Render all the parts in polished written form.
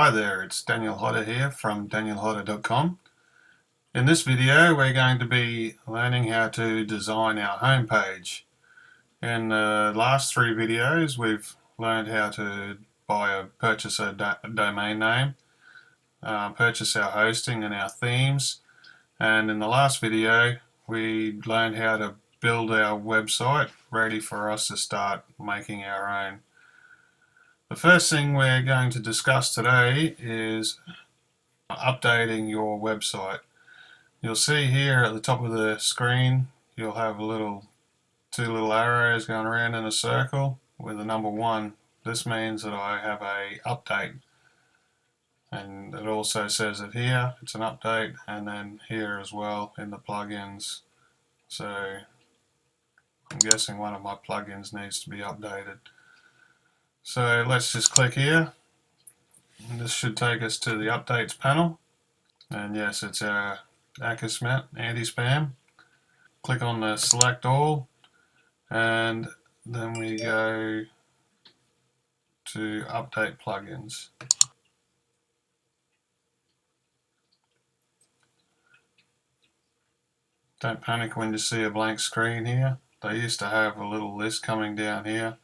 Hi there, it's Daniel Hodder here from danielhodder.com. In this video we're going to be learning how to design our homepage. In the last three videos we've learned how to purchase a domain name, purchase our hosting and our themes, and in the last video we learned how to build our website ready for us to start making our own. The first thing we're going to discuss today is updating your website. You'll see here at the top of the screen you'll have two little arrows going around in a circle with the number 1. This means that I have a update, and it also says it here, it's an update, and then here as well in the plugins. So I'm guessing one of my plugins needs to be updated. So let's just click here. And this should take us to the updates panel, and yes, it's our Akismet anti-spam. Click on the select all, and then we go to update plugins. Don't panic when you see a blank screen here. They used to have a little list coming down here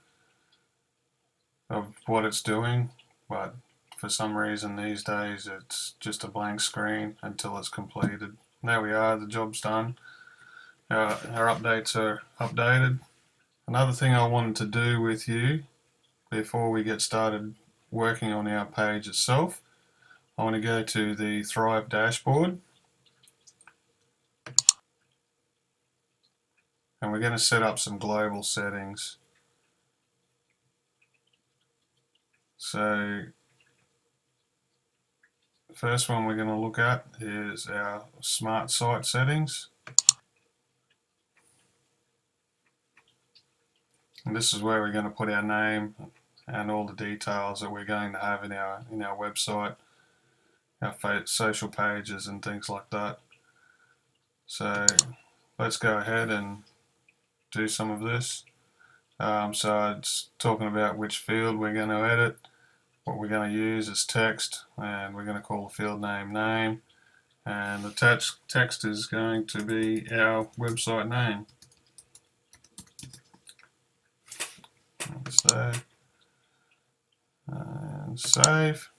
of what it's doing, but for some reason these days it's just a blank screen until it's completed. There we are, the job's done. Our updates are updated. Another thing I wanted to do with you before we get started working on our page itself, I want to go to the Thrive dashboard, and we're going to set up some global settings. So the first one we're going to look at is our smart site settings, and this is where we're going to put our name and all the details that we're going to have in our website, our social pages and things like that. So let's go ahead and do some of this. So it's talking about which field we're going to edit. What we're going to use is text, and we're going to call the field name name, and the text is going to be our website name. And save.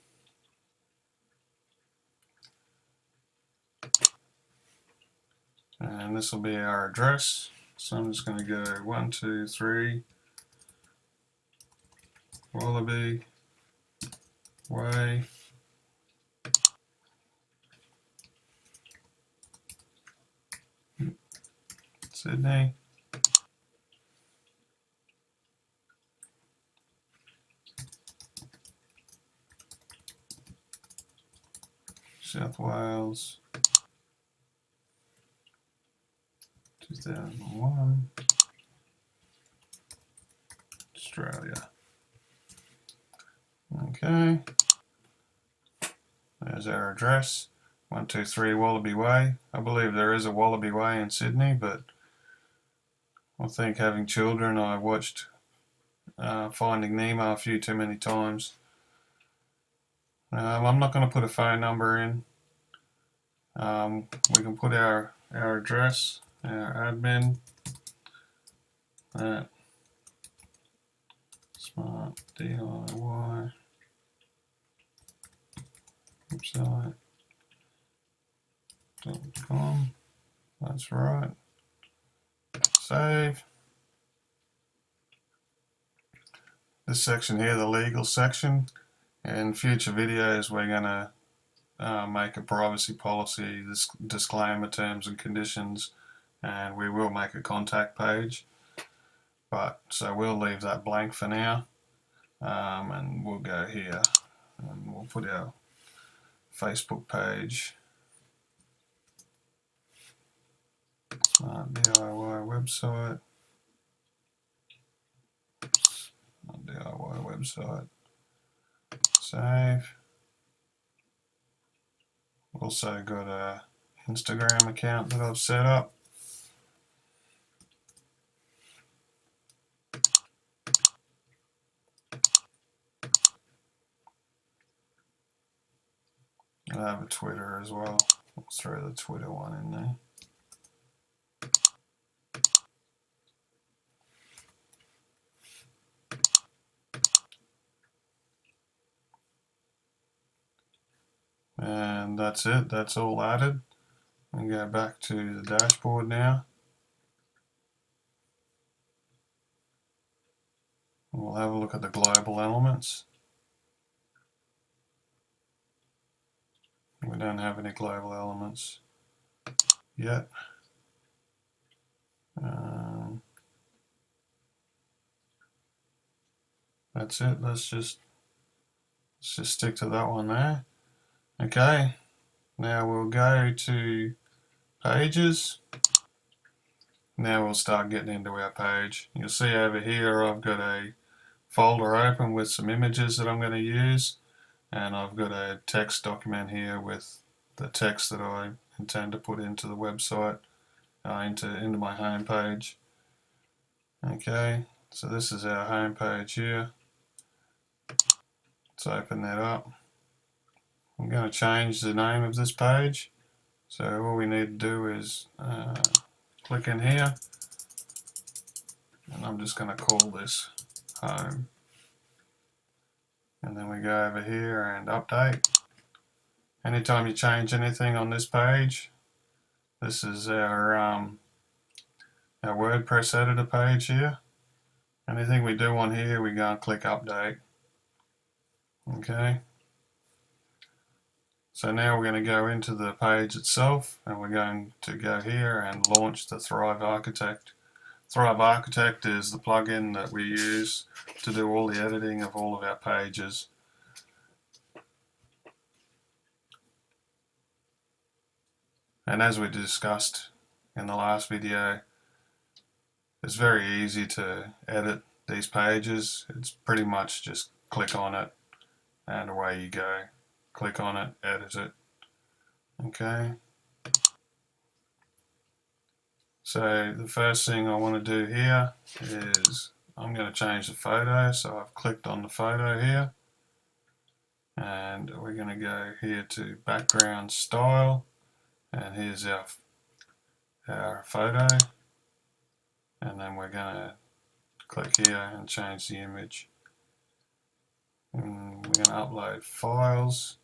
And this will be our address. So I'm just going to go 123 Wallaby Way, Sydney. South Wales, 2001, Australia. Okay, there's our address, 123 Wallaby Way. I believe there is a Wallaby Way in Sydney, but I think having children, I watched Finding Nemo a few too many times. I'm not going to put a phone number in. We can put our address, our admin at Smart DIY website.com. That's right. Save. This section here, the legal section. In future videos we're going to make a privacy policy, disclaimer, terms and conditions, and we will make a contact page. So we'll leave that blank for now, and we'll go here and we'll put our Facebook page, Smart DIY website, Smart DIY website, save. Also got a Instagram account that I've set up. I have a Twitter as well. Let's throw the Twitter one in there. And that's it, that's all added. And go back to the dashboard now. We'll have a look at the global elements. We don't have any global elements yet. That's it. Let's just stick to that one there. Okay. Now we'll go to pages. Now we'll start getting into our page. You'll see over here I've got a folder open with some images that I'm going to use, and I've got a text document here with the text that I intend to put into the website, into my home page. Okay, so this is our home page here. Let's open that up. I'm going to change the name of this page. So all we need to do is click in here, and I'm just going to call this home. And then we go over here and update. Anytime you change anything on this page, this is our WordPress editor page here. Anything we do on here, we go and click update. Okay. So now we're going to go into the page itself, and we're going to go here and launch the Thrive Architect. Thrive Architect is the plugin that we use to do all the editing of all of our pages. And as we discussed in the last video, it's very easy to edit these pages. It's pretty much just click on it and away you go. Click on it, edit it. Okay. So the first thing I want to do here is I'm going to change the photo. So I've clicked on the photo here, and we're going to go here to background style, and here's our photo, and then we're going to click here and change the image. And we're going to upload files.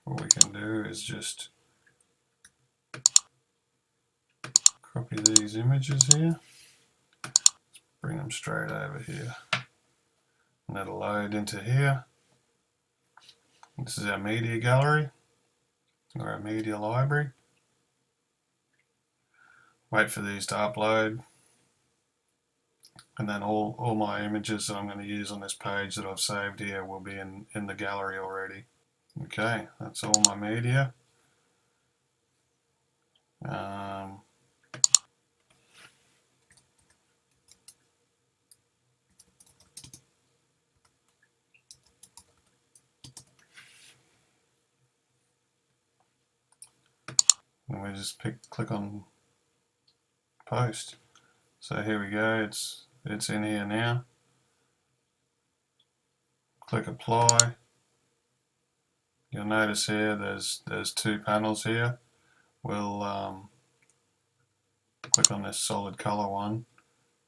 What we can do is just copy these images here, bring them straight over here, and it'll load into here. This is our media gallery, or our media library. Wait for these to upload, and then all my images that I'm going to use on this page that I've saved here will be in the gallery already. Okay, that's all my media. And we just click on post. So here we go, it's in here now. Click apply. You'll notice here there's two panels here. We'll click on this solid color one,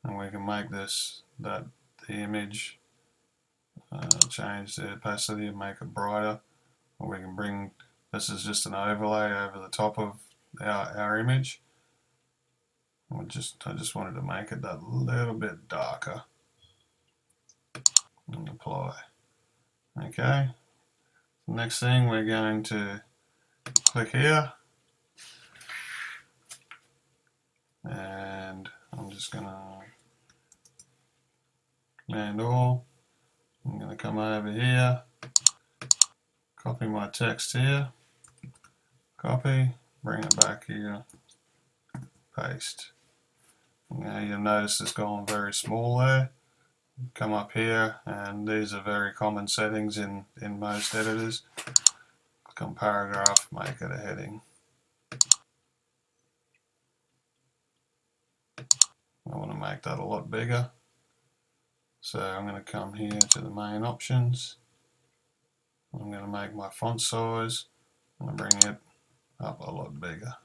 and we can make the image, change the opacity and make it brighter. Or we can bring, this is just an overlay over the top of our image. I just wanted to make it that little bit darker, and apply. Okay. Next thing, we're going to click here, and I'm just going to command all. I'm going to come over here, copy my text here, copy, bring it back here, paste. Now you'll notice it's gone very small there. Come up here, and these are very common settings in most editors. Click on paragraph, make it a heading. I want to make that a lot bigger. So I'm going to come here to the main options, I'm going to make my font size. I'm going to bring it up a lot bigger.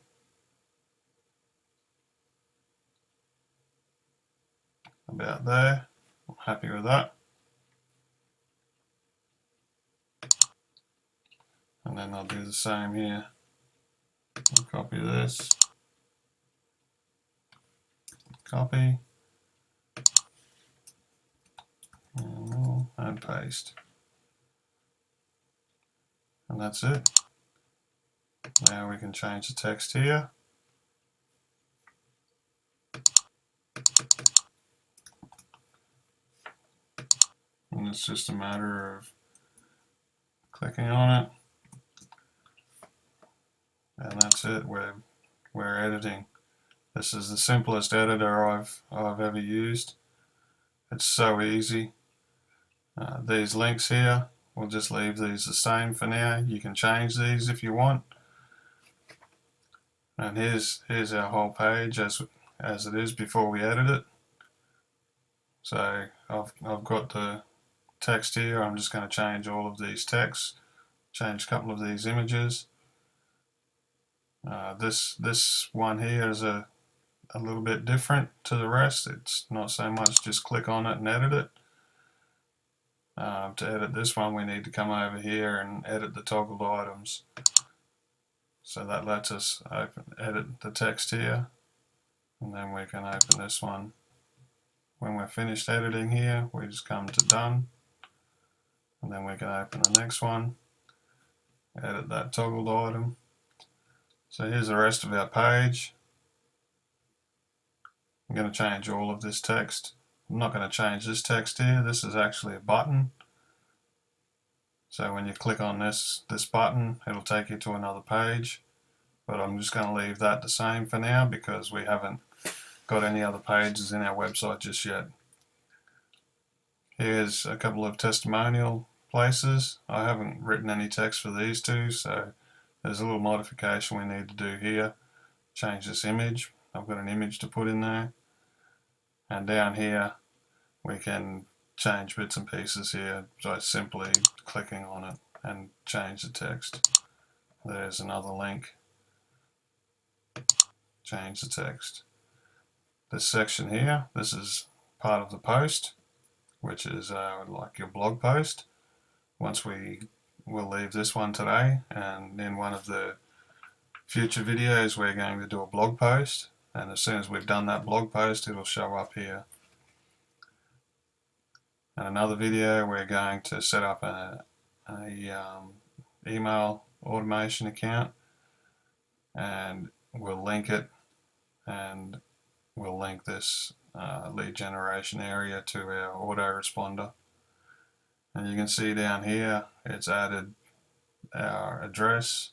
About there. I'm happy with that. And then I'll do the same here. I'll copy this. Copy. And paste. And that's it. Now we can change the text here. And it's just a matter of clicking on it. And that's it. We're editing. This is the simplest editor I've ever used. It's so easy. These links here, we'll just leave these the same for now. You can change these if you want. And here's our whole page as it is before we edit it. So I've got the text here. I'm just going to change all of these texts, change a couple of these images. This one here is a little bit different to the rest. It's not so much just click on it and edit it. To edit this one, we need to come over here and edit the toggled items. So that lets us edit the text here, and then we can open this one. When we're finished editing here, we just come to done, and then we can open the next one, edit that toggled item. So here's the rest of our page. I'm going to change all of this text. I'm not going to change this text here. This is actually a button. So when you click on this button, it'll take you to another page. But I'm just going to leave that the same for now because we haven't got any other pages in our website just yet. Here's a couple of testimonial places. I haven't written any text for these two, so there's a little modification we need to do here. Change this image. I've got an image to put in there. And down here we can change bits and pieces here by simply clicking on it and change the text. There's another link. Change the text. This section here, this is part of the post, which is like your blog post. We'll leave this one today, and in one of the future videos we're going to do a blog post, and as soon as we've done that blog post it'll show up here. In another video we're going to set up a email automation account, and we'll link it, and we'll link this lead generation area to our autoresponder. And you can see down here it's added our address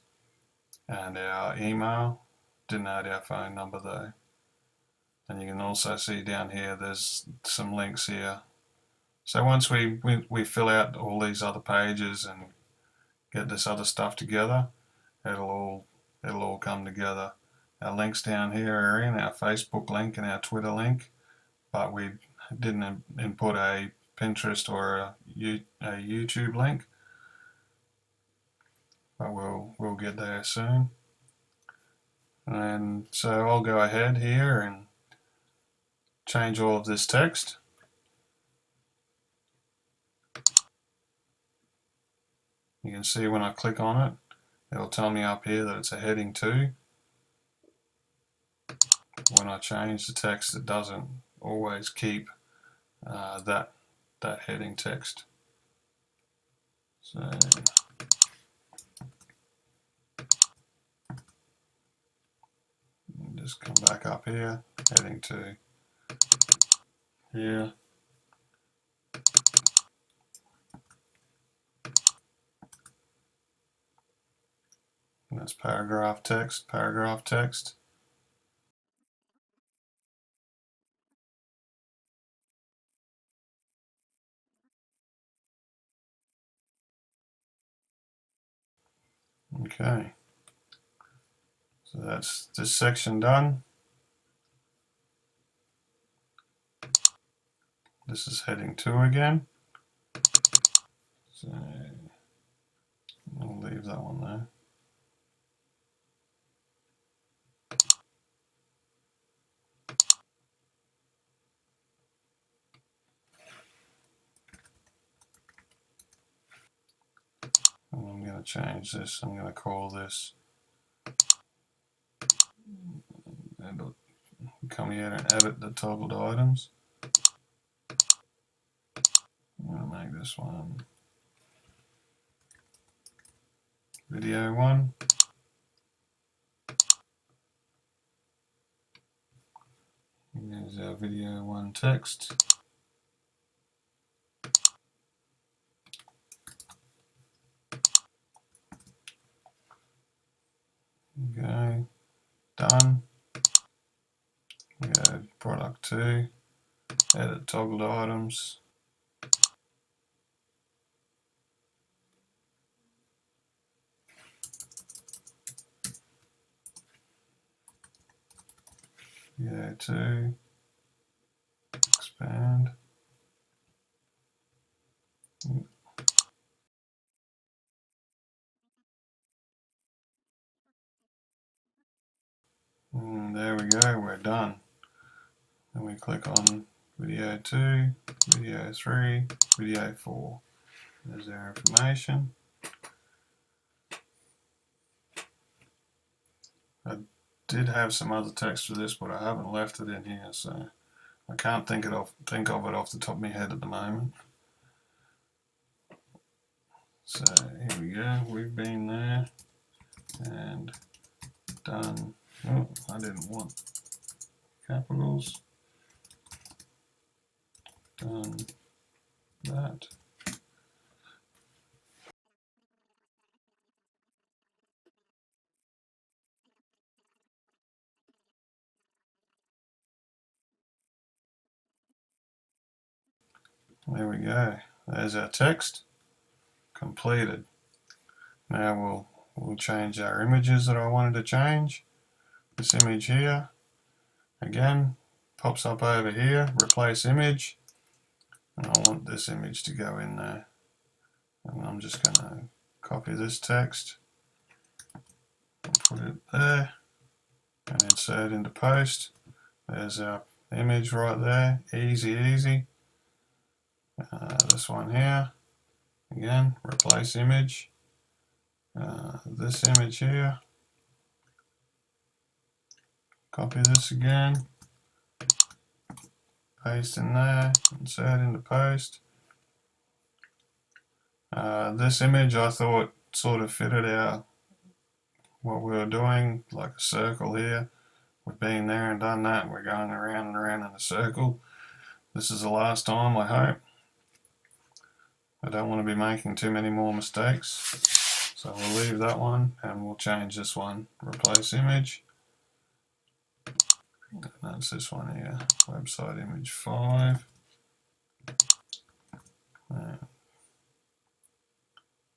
and our email. Didn't add our phone number though. And you can also see down here there's some links here. So once we fill out all these other pages and get this other stuff together, it'll all come together. Our links down here are in our Facebook link and our Twitter link, but we didn't input a Pinterest or a YouTube link, but we'll get there soon. And so I'll go ahead here and change all of this text. You can see when I click on it, it'll tell me up here that it's a heading 2. When I change the text, it doesn't always keep that heading text. So just come back up here, heading 2 here. And that's paragraph text, paragraph text. Okay, so that's this section done. This is heading 2 again. So I'll leave that one there. And I'm going to change this. I'm going to call this, and come here and edit the toggled items. I'm going to make this one video 1. Here's our video 1 text. Okay, done. We go product 2, edit toggled items. Video 2, expand. And there we go, we're done. Then we click on video 2, video 3, video 4. There's our information. I did have some other text for this, but I haven't left it in here, so I can't think of it off the top of my head at the moment. So here we go, we've been there and done. Oh, I didn't want capitals. Done that. There we go. There's our text completed. Now we'll change our images that I wanted to change. This image here, again, pops up over here, replace image, and I want this image to go in there. And I'm just going to copy this text and put it there and insert into post. There's our image right there, easy, easy. This one here, again, replace image. This image here, copy this again, paste in there, insert into post. This image I thought sort of fitted out what we were doing, like a circle here. We've been there and done that, and we're going around and around in a circle. This is the last time, I hope. I don't want to be making too many more mistakes, so we'll leave that one and we'll change this one, replace image. And that's this one here, website image 5.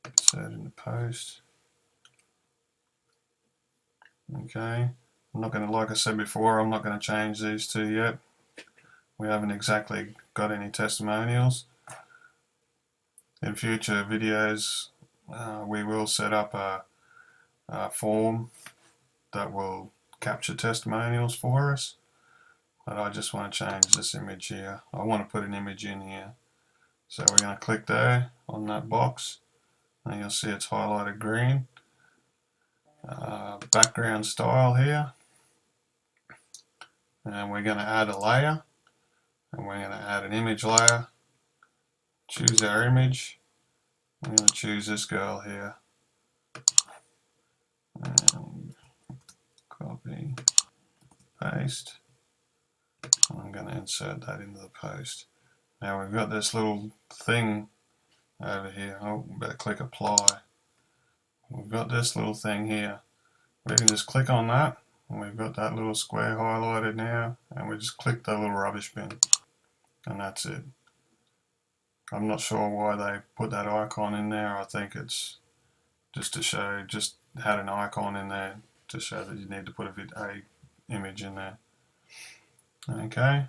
Insert into post. Okay, I'm not going to, like I said before, I'm not going to change these two yet. We haven't exactly got any testimonials. In future videos, we will set up a form that will capture testimonials for us. But I just want to change this image here. I want to put an image in here. So we're going to click there on that box, and you'll see it's highlighted green. Background style here, and we're going to add a layer, and we're going to add an image layer. Choose our image. I'm going to choose this girl here, and copy, paste. I'm going to insert that into the post. Now we've got this little thing over here. Oh, better click apply. We've got this little thing here. We can just click on that, and we've got that little square highlighted now, and we just click the little rubbish bin, and that's it. I'm not sure why they put that icon in there. I think it's just to show, just had an icon in there to show that you need to put a image in there. Okay.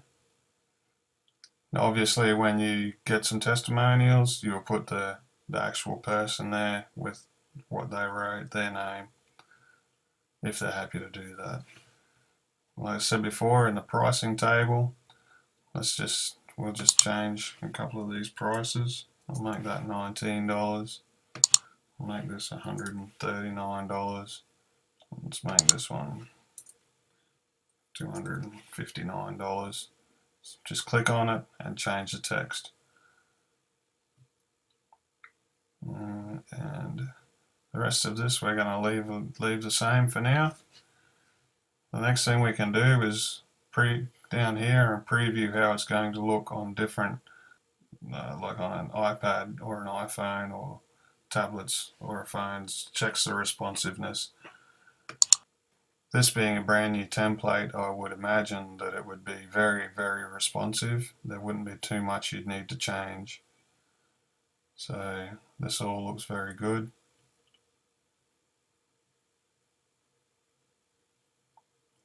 Now obviously when you get some testimonials, you'll put the actual person there with what they wrote, their name, if they're happy to do that. Like I said before, in the pricing table, we'll just change a couple of these prices. I'll make that $19. I'll make this $139. Let's make this one $259. Just click on it and change the text. And the rest of this we're going to leave the same for now. The next thing we can do is down here and preview how it's going to look on different, like on an iPad or an iPhone or tablets or phones. Checks the responsiveness. This being a brand new template, I would imagine that it would be very, very responsive. There wouldn't be too much you'd need to change. So this all looks very good.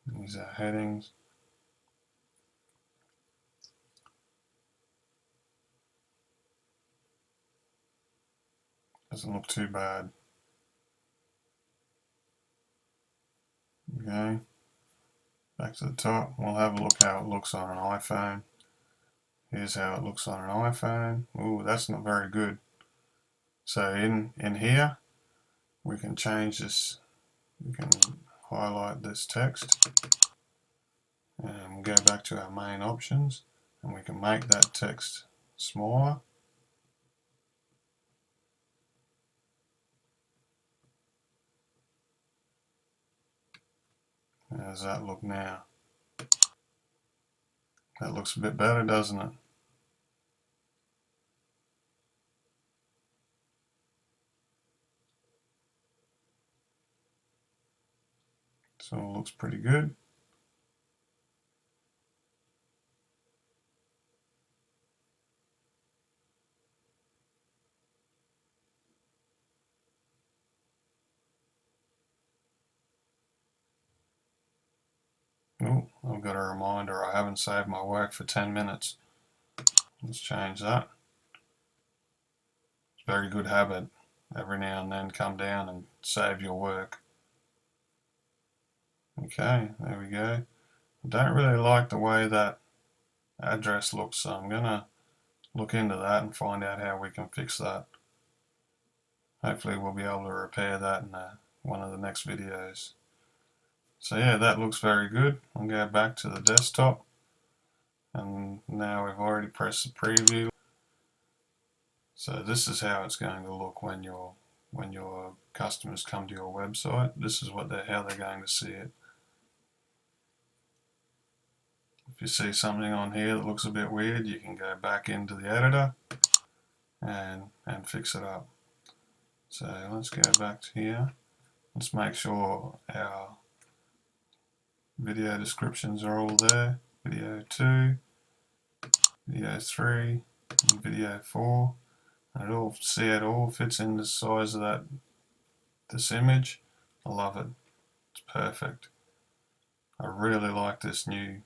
These are headings. Doesn't look too bad. Okay, back to the top. We'll have a look how it looks on an iPhone. Here's how it looks on an iPhone. Ooh, that's not very good. So in here, we can change this. We can highlight this text, and we'll go back to our main options, and we can make that text smaller. How does that look now? That looks a bit better, doesn't it? So it looks pretty good. Oh, I've got a reminder I haven't saved my work for 10 minutes. Let's change that. It's a very good habit. Every now and then come down and save your work. Okay, there we go. I don't really like the way that address looks, so I'm going to look into that and find out how we can fix that. Hopefully we'll be able to repair that in one of the next videos. So yeah, that looks very good. I'll go back to the desktop, and now we've already pressed the preview. So this is how it's going to look when your customers come to your website. This is how they're going to see it. If you see something on here that looks a bit weird, you can go back into the editor and fix it up. So let's go back to here. Let's make sure our video descriptions are all there. Video 2, video 3, and video 4. And it all fits in the size of this image. I love it. It's perfect. I really like this new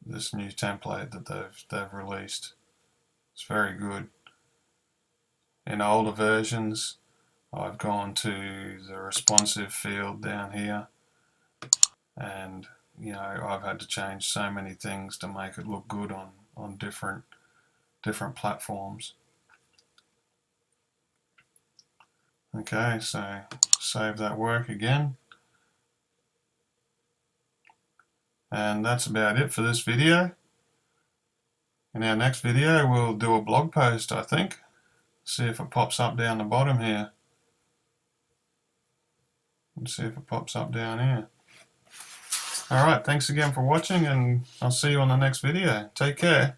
template that they've released. It's very good. In older versions, I've gone to the responsive field down here, and I've had to change so many things to make it look good on different platforms. Okay, so save that work again. And that's about it for this video. In our next video, we'll do a blog post, I think. See if it pops up down the bottom here. Let's see if it pops up down here. Alright, thanks again for watching, and I'll see you on the next video. Take care.